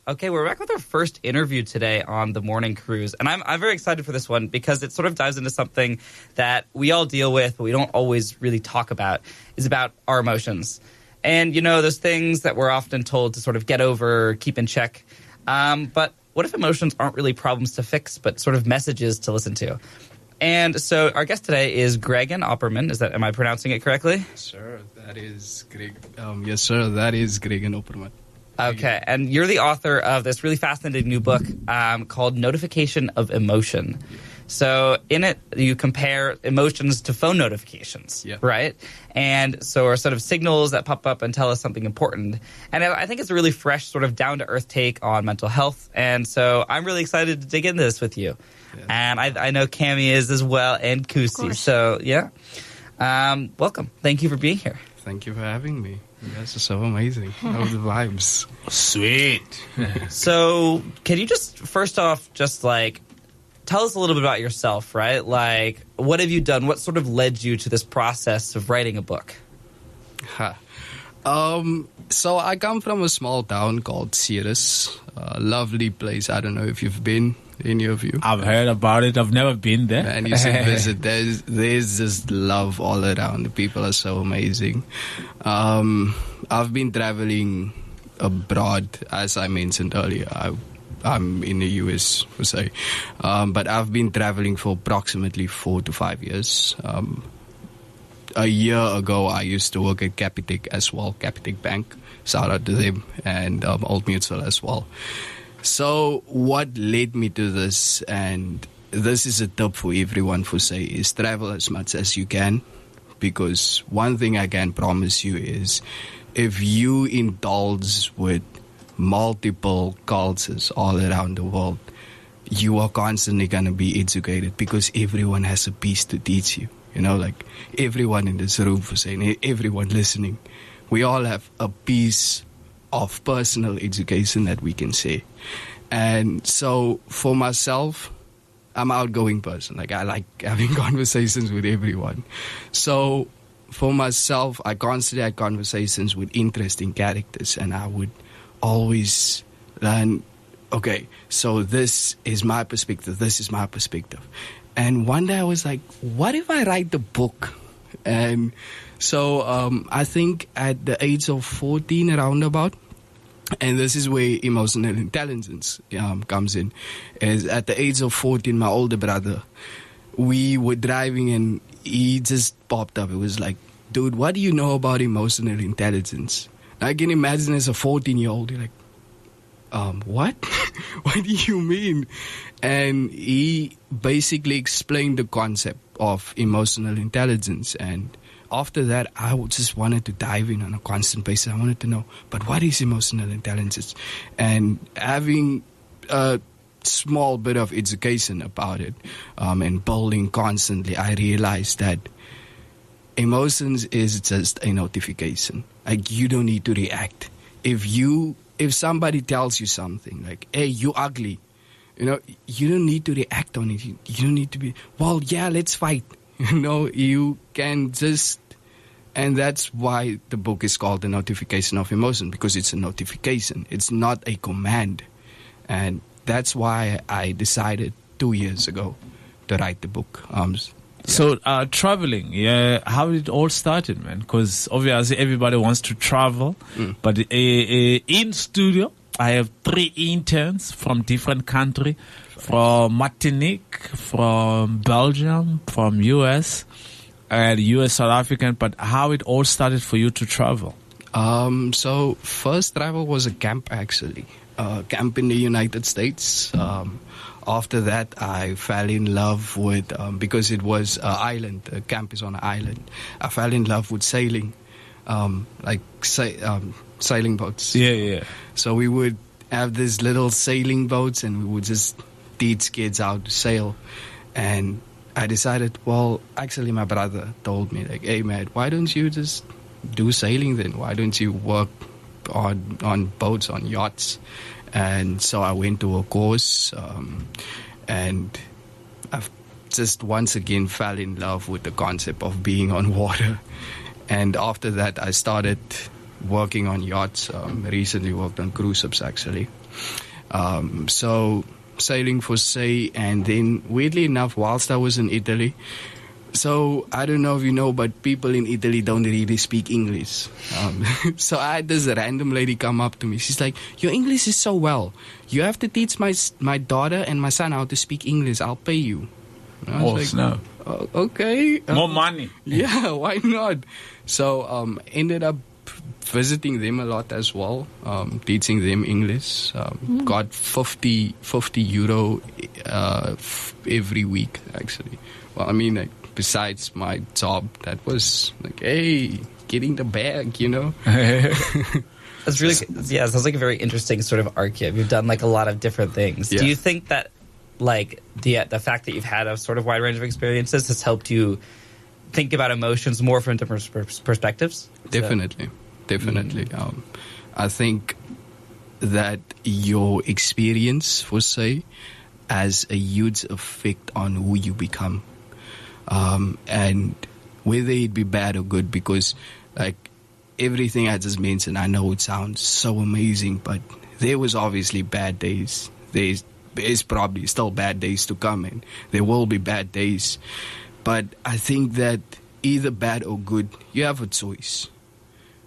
Okay, we're back with our first interview today on the Morning Cruise. And I'm very excited for this one because it sort of dives into something that we all deal with, but we don't always really talk about, is about our emotions. And, you know, those things that we're often told to sort of get over, keep in check. But what if emotions aren't really problems to fix, but sort of messages to listen to? And so our guest today is Gregan Opperman. Am I pronouncing it correctly? Sure, that is yes, sir, that is Gregan Opperman. Okay, and you're the author of this really fascinating new book called Notification of Emotion. So in it, you compare emotions to phone notifications, right? And so are sort of signals that pop up and tell us something important. And I think it's a really fresh, sort of down-to-earth take on mental health. And so I'm really excited to dig into this with you. Yeah. And I know Cami is as well, and Kusi. So, yeah. Welcome. Thank you for being here. Thank you for having me. You guys are so amazing. Love the vibes. Sweet. So, can you just, first off, just like, tell us a little bit about yourself, right? Like, what have you done? What sort of led you to this process of writing a book? So I come from a small town called Ceres, a lovely place. I don't know if you've been, any of you. I've heard about it. I've never been there. And you should visit. There's just love all around. The people are so amazing. I've been traveling abroad, as I mentioned earlier. I'm in the US, per se. But I've been traveling for approximately 4 to 5 years. A year ago, I used to work at Capitec as well, Capitec Bank. Shout out to them, and Old Mutual as well. So what led me to this, and this is a tip for everyone for say, is travel as much as you can. Because one thing I can promise you is, if you indulge with multiple cultures all around the world, you are constantly going to be educated because everyone has a piece to teach you. You know, like everyone in this room, for saying, everyone listening, we all have a piece of personal education that we can say. And so for myself, I'm an outgoing person. Like I like having conversations with everyone. So for myself, I constantly had conversations with interesting characters, and I would always learn, okay, so this is my perspective, this is my perspective. And one day I was like, what if I write the book? And so I think at the age of 14, around about, and this is where emotional intelligence comes in, is at the age of 14, my older brother, we were driving and he just popped up. It was like, dude, what do you know about emotional intelligence? I can imagine as a 14-year-old, you're like, what? What do you mean? And he basically explained the concept of emotional intelligence. And after that, I just wanted to dive in on a constant basis. I wanted to know, but what is emotional intelligence? And having a small bit of education about it and building constantly, I realized that emotions is just a notification. Like, you don't need to react. If somebody tells you something like, hey, you ugly, you know, you don't need to react on it. You don't need to be, well, yeah, let's fight. You know, you can just, and that's why the book is called The Notification of Emotion, because it's a notification. It's not a command. And that's why I decided 2 years ago to write the book. So traveling, how did it all started, man? Because obviously everybody wants to travel, but in studio, I have 3 interns from different countries, from Martinique, from Belgium, from US, and US South African. But how it all started for you to travel? So first travel was a camp, actually, camp in the United States. After that, I fell in love with, because it was an island, the camp is on an island, I fell in love with sailing, sailing boats. Yeah. So we would have these little sailing boats and we would just teach kids how to sail. And I decided, well, actually my brother told me, like, hey man, why don't you just do sailing then? Why don't you work on boats, on yachts? And so I went to a course, and I've just once again fell in love with the concept of being on water. And after that, I started working on yachts. Recently worked on cruise ships, actually. So sailing for sea, and then weirdly enough, whilst I was in Italy, so I don't know if you know, but people in Italy don't really speak English. So I had this random lady come up to me. She's like, "Your English is so well. You have to teach my daughter and my son how to speak English. I'll pay you." And I was no. Okay. More money. Yeah, why not? So ended up visiting them a lot as well, teaching them English. Got 50 euro every week, actually. Well, I mean, like, besides my job, that was like, hey, getting the bag, you know? That's really, yeah, it sounds like a very interesting sort of arc. You've done like a lot of different things. Yeah. Do you think that like the fact that you've had a sort of wide range of experiences has helped you think about emotions more from different perspectives? Definitely. I think that your experience, for say, has a huge effect on who you become. And whether it be bad or good, because like everything I just mentioned, I know it sounds so amazing, but there was obviously bad days. There's probably still bad days to come, and there will be bad days. But I think that either bad or good, you have a choice.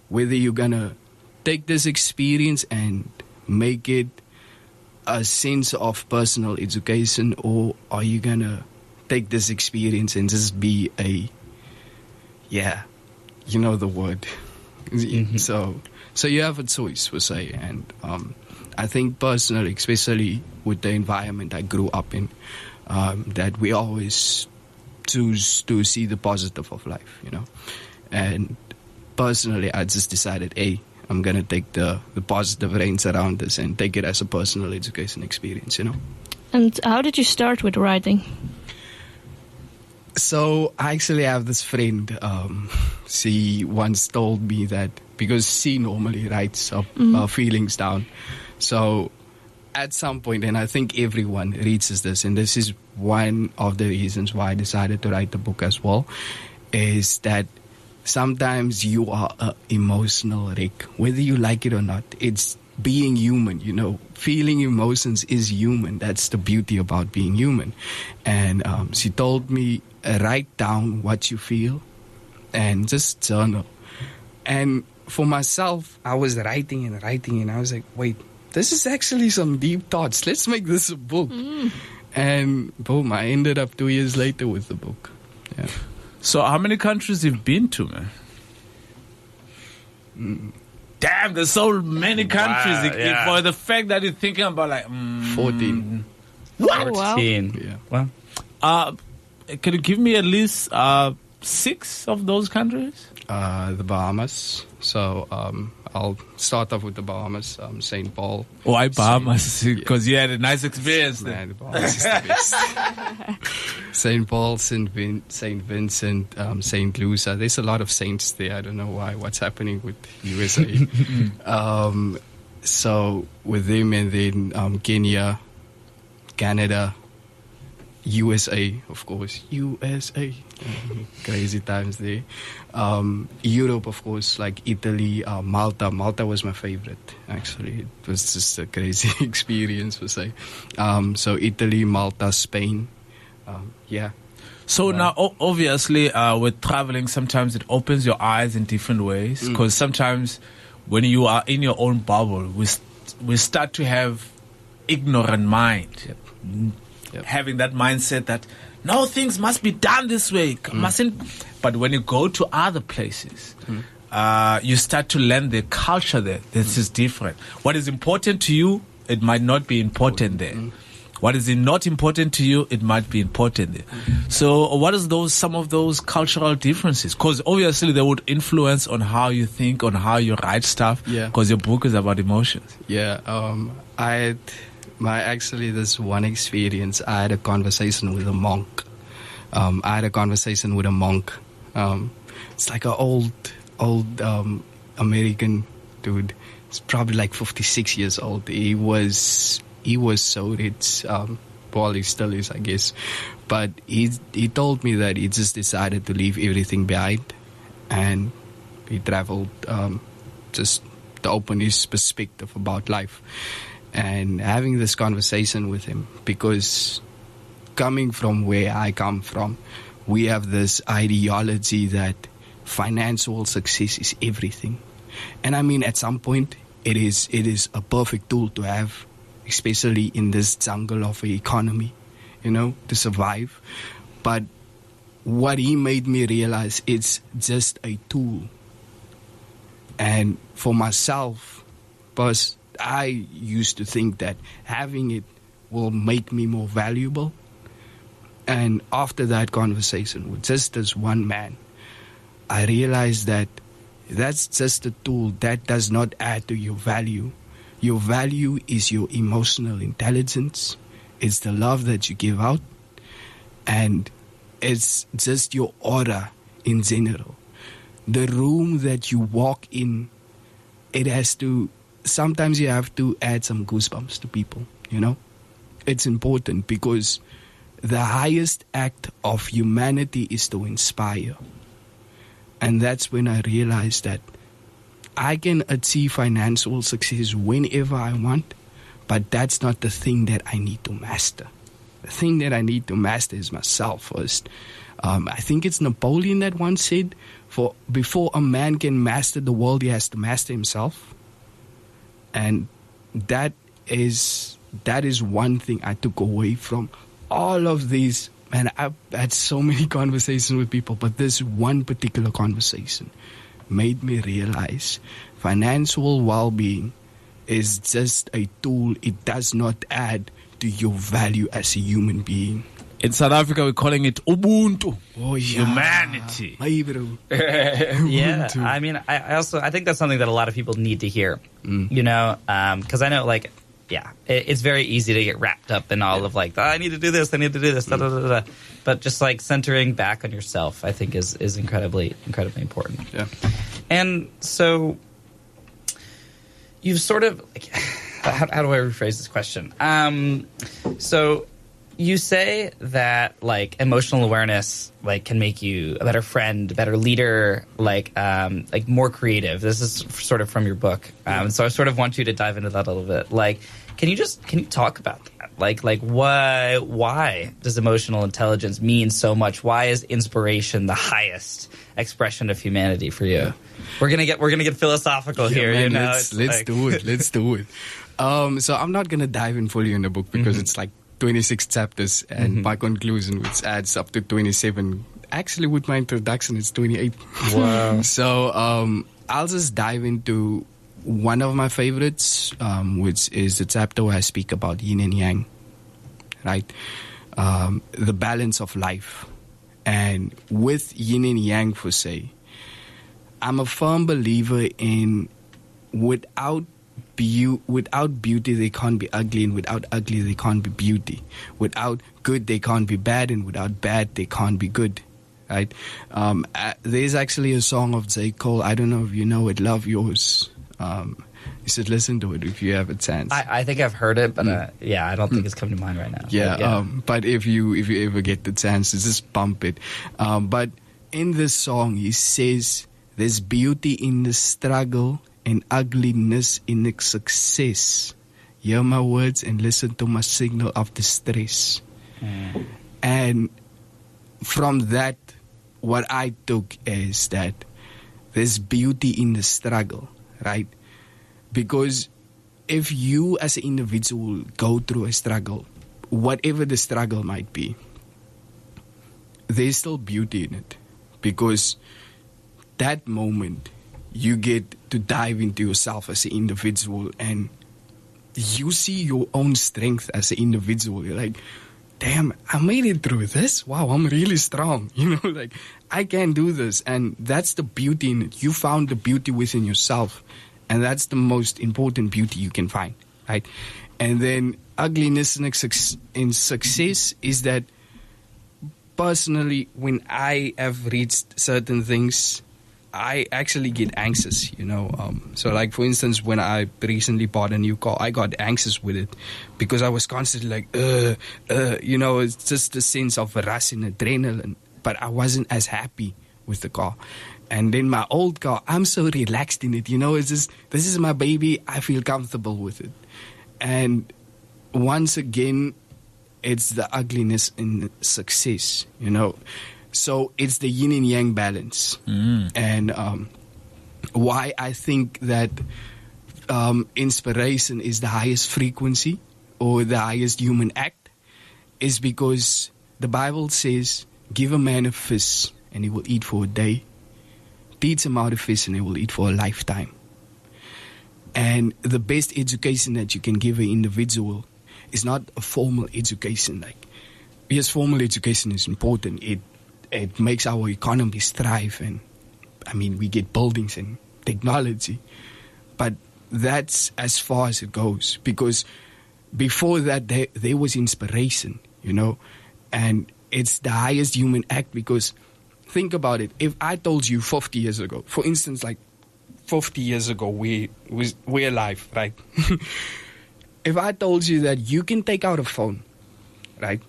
Whether you're gonna take this experience and make it a sense of personal education, or are you gonna take this experience and just be you know the word. Mm-hmm. So you have a choice, per se, and I think personally, especially with the environment I grew up in, that we always choose to see the positive of life, you know. And personally, I just decided, hey, I'm gonna take the positive reins around this and take it as a personal education experience, you know. And how did you start with writing? So I actually have this friend. She once told me that because she normally writes up feelings down. So at some point, and I think everyone reaches this, and this is one of the reasons why I decided to write the book as well, is that sometimes you are an emotional wreck, whether you like it or not. It's being human, you know. Feeling emotions is human. That's the beauty about being human. And she told me, write down what you feel and just journal. And for myself, I was writing, and I was like, wait, this is actually some deep thoughts. Let's make this a book. And boom, I ended up 2 years later with the book. Yeah. So how many countries you've been to, man? Damn, there's so many countries. Wow, For the fact that you're thinking about like 14. Wow. 14. Yeah. Wow. Can you give me at least 6 of those countries? The Bahamas. So I'll start off with the Bahamas. St. Paul. Why Bahamas? Because you had a nice experience there. Man, the Bahamas is the best. St. Paul, St. Vincent, St. Lucia. There's a lot of saints there. I don't know why. What's happening with USA? So with them, and then Kenya, Canada, USA, of course. USA. Crazy times there. Europe, of course, like Italy, Malta. Malta was my favorite, actually. It was just a crazy experience, per se. So Italy, Malta, Spain. Yeah. So now, obviously, with traveling, sometimes it opens your eyes in different ways. Because sometimes when you are in your own bubble, we start to have ignorant mind. Yep. Having that mindset that no, things must be done this way, mustn't. But when you go to other places, you start to learn the culture there. This is different. What is important to you, it might not be important there. What is not important to you, it might be important there. So, what is some of those cultural differences? Because obviously they would influence on how you think, on how you write stuff. Yeah. Because your book is about emotions. Yeah. This one experience, I had a conversation with a monk. It's like an old American dude. It's probably like 56 years old. He was so rich. Well, he still is, I guess. But he told me that he just decided to leave everything behind, and he traveled just to open his perspective about life. and having this conversation with him, because coming from where I come from, we have this ideology that financial success is everything. And I mean, at some point, it is a perfect tool to have, especially in this jungle of an economy, to survive. But what he made me realize, it's just a tool. And for myself, because I used to think that having it will make me more valuable. And after that conversation with just this one man, I realized that that's just a tool that does not add to your value. Your value is your emotional intelligence. It's the love that you give out. And it's just your aura in general. The room that you walk in, sometimes you have to add some goosebumps to people, It's important because the highest act of humanity is to inspire. And that's when I realized that I can achieve financial success whenever I want, but that's not the thing that I need to master. The thing that I need to master is myself first. I think it's Napoleon that once said, before a man can master the world, he has to master himself. And that is one thing I took away from all of these. Man, I've had so many conversations with people, but this one particular conversation made me realize financial well-being is just a tool. It does not add to your value as a human being. In South Africa, we're calling it Ubuntu. Oh, yeah. Humanity. Hey, bro. Yeah, I mean, I think that's something that a lot of people need to hear, because I know, it's very easy to get wrapped up in all of I need to do this, da, da, da, da. But just centering back on yourself, I think is incredibly, incredibly important. Yeah. And so you've sort of, how do I rephrase this question? So you say that emotional awareness can make you a better friend, a better leader, more creative. This is sort of from your book, so I sort of want you to dive into that a little bit. Can you talk about that? Why does emotional intelligence mean so much? Why is inspiration the highest expression of humanity for you? Yeah. We're gonna get philosophical here. Man, let's do it. Let's do it. So I'm not gonna dive in fully in the book because it's 26 chapters, and my conclusion, which adds up to 27. Actually, with my introduction, it's 28. Wow. So I'll just dive into one of my favorites, which is the chapter where I speak about yin and yang, right? The balance of life. And with yin and yang, per se, I'm a firm believer in without beauty, they can't be ugly, and without ugly, they can't be beauty. Without good, they can't be bad, and without bad, they can't be good. Right? There's actually a song of J. Cole. I don't know if you know it, Love Yours. You should listen to it if you have a chance. I think I've heard it, but I don't think it's coming to mind right now. Yeah, but if you ever get the chance, just bump it. But in this song, he says, there's beauty in the struggle and ugliness in the success. Hear my words and listen to my signal of distress. And from that, what I took is that there's beauty in the struggle, right? Because if you as an individual go through a struggle, whatever the struggle might be, there's still beauty in it. Because that moment, you get to dive into yourself as an individual and you see your own strength as an individual. You're like, damn, I made it through this. Wow, I'm really strong. I can do this. And that's the beauty in it. You found the beauty within yourself. And that's the most important beauty you can find, right? And then ugliness in success is that personally, when I have reached certain things, I actually get anxious, So for instance, when I recently bought a new car, I got anxious with it because I was constantly it's just a sense of rush and adrenaline. But I wasn't as happy with the car. And then my old car, I'm so relaxed in it, It's just, this is my baby. I feel comfortable with it. And once again, it's the ugliness in success, So it's the yin and yang balance. And why I think that inspiration is the highest frequency or the highest human act is because the Bible says, give a man a fish and he will eat for a day. Teach him how to fish and he will eat for a lifetime. And the best education that you can give an individual is not a formal education. Like, yes, formal education is important. It makes our economies thrive, and we get buildings and technology. But that's as far as it goes, because before that there was inspiration, and it's the highest human act. Because think about it, if I told you 50 years ago, for instance, like 50 years ago, we're alive, right? If I told you that you can take out a phone, right?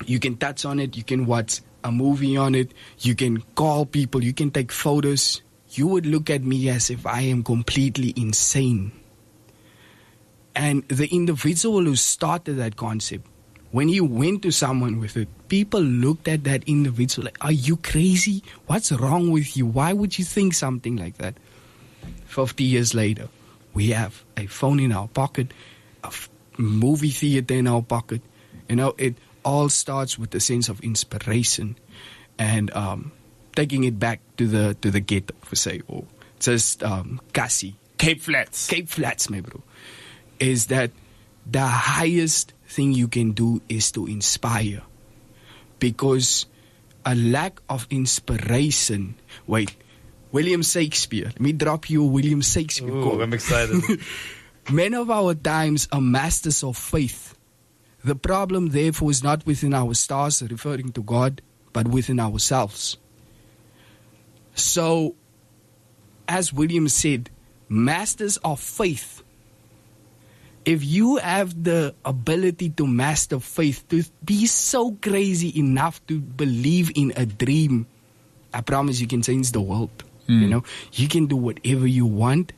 You can touch on it, you can watch a movie on it, you can call people, you can take photos, you would look at me as if I am completely insane. And the individual who started that concept, when he went to someone with it, people looked at that individual like, are you crazy? What's wrong with you? Why would you think something like that? 50 years later, we have a phone in our pocket, a movie theater in our pocket. It all starts with a sense of inspiration and taking it back to the ghetto, for say, or just Kasi. Cape Flats, my bro. Is that the highest thing you can do is to inspire. Because a lack of inspiration... Wait, William Shakespeare. Let me drop you a William Shakespeare quote. I'm excited. Men of our times are masters of faith. The problem, therefore, is not within our stars, referring to God, but within ourselves. So, as William said, masters of faith. If you have the ability to master faith, to be so crazy enough to believe in a dream, I promise you can change the world. You can do whatever you want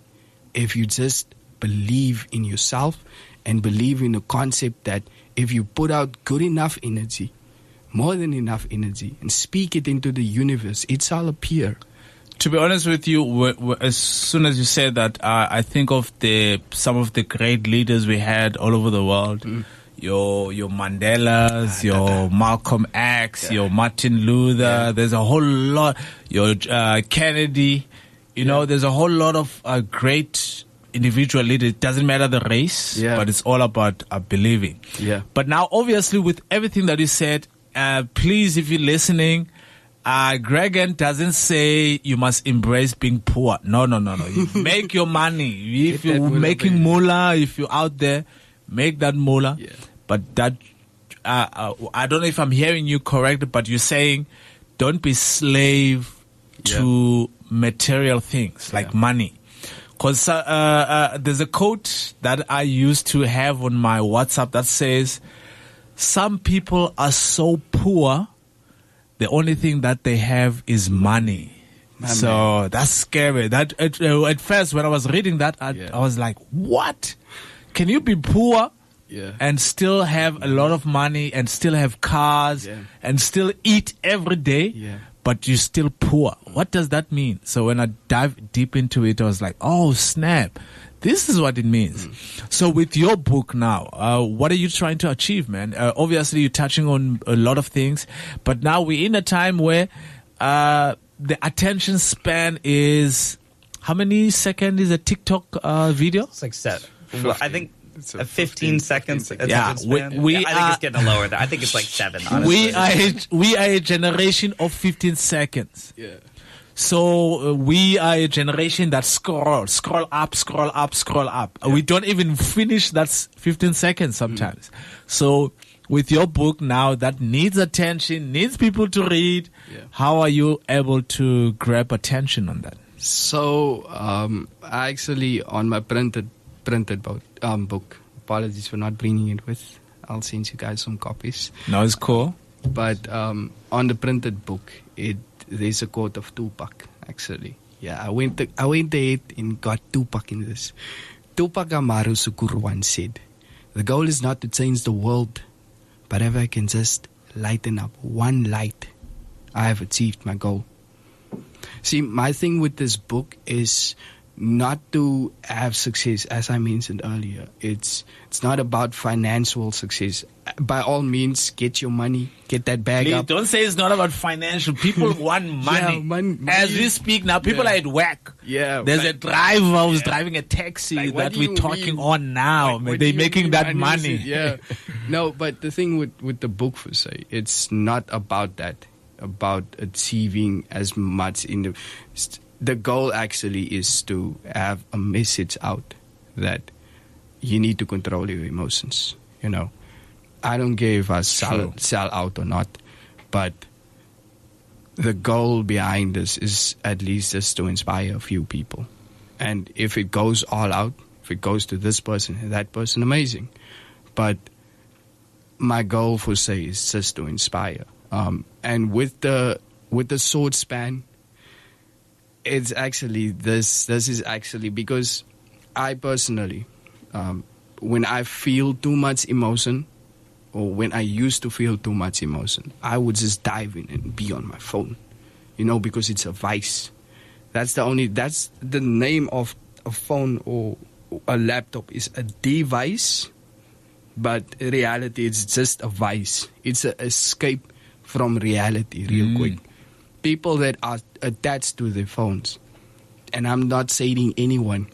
if you just believe in yourself and believe in the concept that if you put out good enough energy, more than enough energy, and speak it into the universe, it shall appear. To be honest with you, as soon as you said that, I think of some of the great leaders we had all over the world. Your Mandelas, your Malcolm X, your Martin Luther. There's a whole lot. Your Kennedy. There's a whole lot of great individual leaders. It doesn't matter the race, but it's all about believing. Yeah. But now, obviously, with everything that you said, please, if you're listening, Gregan doesn't say you must embrace being poor. No. You make your money. If you're making moolah, if you're out there, make that moolah. Yeah. But that, I don't know if I'm hearing you correct, but you're saying don't be slave to material things like money. Because there's a quote that I used to have on my WhatsApp that says, some people are so poor, the only thing that they have is money. So that's scary. That at first, when I was reading that, I was like, what? Can you be poor and still have a lot of money and still have cars and still eat every day, but you're still poor? What does that mean? So when I dive deep into it, I was like, oh, snap. This is what it means. So with your book now, what are you trying to achieve, man? Obviously, you're touching on a lot of things, but now we're in a time where the attention span is... How many seconds is a TikTok video? It's like 7. Well, I think 15 seconds. Yeah, I think it's getting lower. I think it's like 7, honestly. We are a generation of 15 seconds. Yeah. So we are a generation that scroll up. We don't even finish that 15 seconds sometimes. So with your book now that needs attention, needs people to read, how are you able to grab attention on that? So I actually, on my printed book, apologies for not bringing it with. I'll send you guys some copies. No, it's cool. But on the printed book, there's a quote of Tupac, actually. Yeah, I went ahead and got Tupac in this. Tupac Amaru Shakur once said, "The goal is not to change the world, but if I can just lighten up one light, I have achieved my goal." See, my thing with this book is not to have success, as I mentioned earlier. It's not about financial success. By all means, get your money, get that bag Please up. don't say it's not about financial. People want money. money. As we speak now, people are at work. Yeah, There's a but- driver who's driving a taxi Like, what that do we're you talking mean? on now. What They're do you making mean that money. Yeah. No, but the thing with the book, for say, it's not about that, about achieving as much in the goal actually is to have a message out that you need to control your emotions. You know, I don't care if I sell out or not, but the goal behind this is at least just to inspire a few people. And if it goes all out, if it goes to this person and that person, amazing. But my goal, for say, is just to inspire. And with the sword span, it's actually this is actually because I personally, when I feel too much emotion, or when I used to feel too much emotion, I would just dive in and be on my phone, because it's a vice. That's the name of a phone or a laptop is a device, but in reality it's just a vice. It's an escape from reality real quick. People that are attached to their phones, and I'm not saying anyone,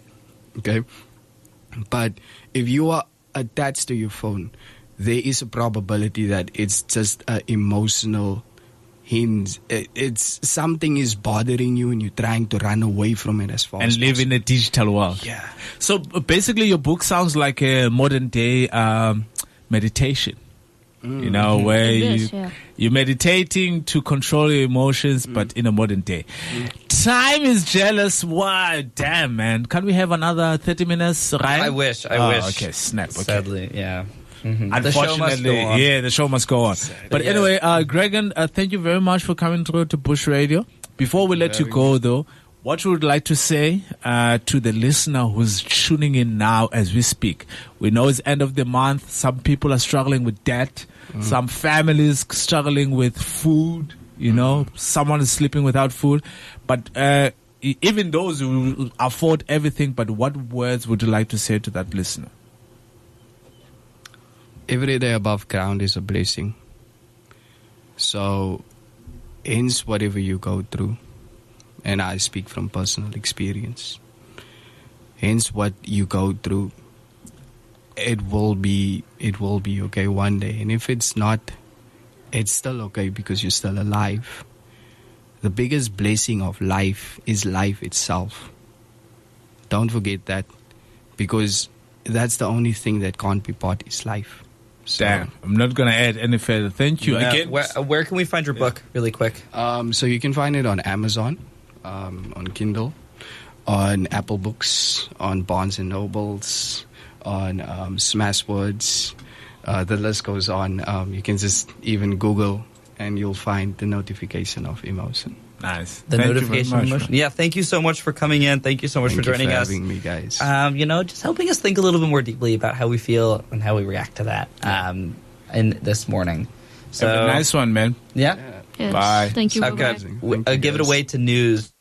okay? But if you are attached to your phone, there is a probability that it's just an emotional hinge. It's something is bothering you and you're trying to run away from it as far as And live in a digital world. Yeah. So basically your book sounds like a modern day meditation. Where It is, yeah. you're meditating to control your emotions, but in a modern day. Time is jealous. Wow, damn, man. Can we have another 30 minutes, Ryan? I wish. Okay, snap. Okay. Sadly, yeah. Unfortunately, The show must go on. yeah, the show must go on. But Yeah. anyway, Gregan, thank you very much for coming through to Bush Radio. Before we let you go, though, what you would like to say to the listener who's tuning in now as we speak? We know it's end of the month. Some people are struggling with debt. Some families struggling with food. Someone is sleeping without food. But even those who afford everything, but what words would you like to say to that listener? Every day above ground is a blessing. So, hence whatever you go through, and I speak from personal experience, hence what you go through, it will be okay one day. And if it's not, it's still okay because you're still alive. The biggest blessing of life is life itself. Don't forget that, because that's the only thing that can't be bought is life. So, Damn, I'm not going to add any further. Thank you. Yeah. Again, Where can we find your book, really quick? So you can find it on Amazon, on Kindle, on Apple Books, on Barnes and Nobles, on Smashwords. The list goes on. You can just even Google and you'll find the notification of emotion. nice. The Thank you notification very much, motion. man. Yeah, thank you so much for coming in. Thank you so much Thank for you joining us. having me, guys. Just helping us think a little bit more deeply about how we feel and how we react to that in this morning. So Have a nice one, man. yeah. Yes. Bye. Thank you. I've got Bye-bye. Thank you, give it guys. away to news.